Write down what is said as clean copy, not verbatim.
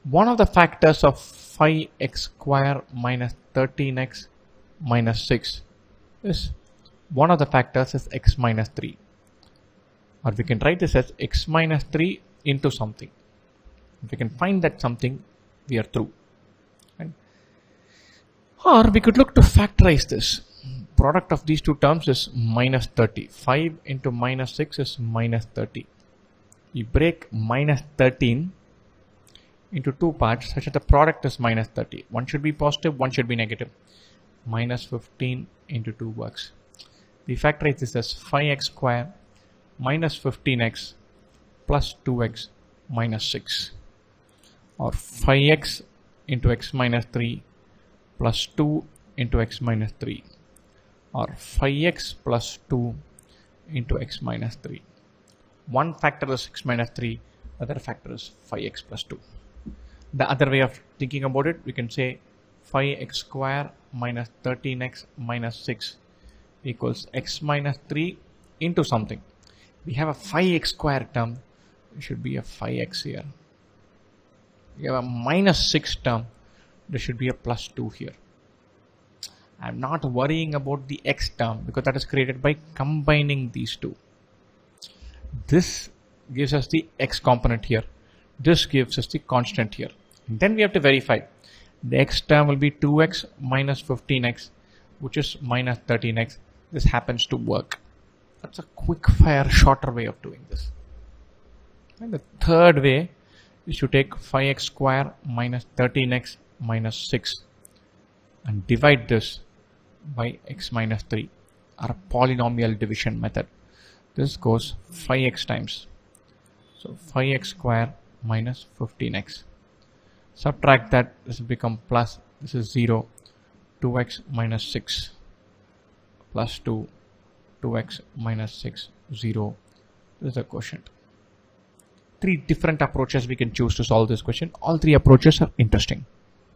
One of the factors of 5x square minus 13x minus 6 is one of the factors is x minus 3, or we can write this as x minus 3 into something. If we can find that something, we are through. Right? Or we could look to factorize this. Product of these two terms is minus 30. 5 into minus 6 is minus 30. We break minus 13 into two parts such that the product is minus 30. One should be positive, one should be negative. Minus 15 into 2 works. We factorize this as 5x square minus 15x plus 2x minus 6, or 5x into x minus 3 plus 2 into x minus 3, or 5x plus 2 into x minus 3. One factor is x minus 3, other factor is 5x plus 2. The other way of thinking about it, we can say 5x square minus 13x minus 6 equals x minus 3 into something. We have a 5x square term, it should be a 5x here. We have a minus 6 term, there should be a plus 2 here. I'm not worrying about the x term because that is created by combining these two. This gives us the x component here. This gives us the constant here. And then we have to verify. The x term will be 2x minus 15x, which is minus 13x. This happens to work. That's a quick fire, shorter way of doing this. And the third way is to take 5x square minus 13x minus 6 and divide this by x minus 3, or a polynomial division method. This goes 5x times. So 5x square minus 15x. Subtract that, this will become plus, this is 0, 2x minus 6 plus 2, 2x minus 6, 0. This is the quotient. 3 different approaches we can choose to solve this question. All 3 approaches are interesting.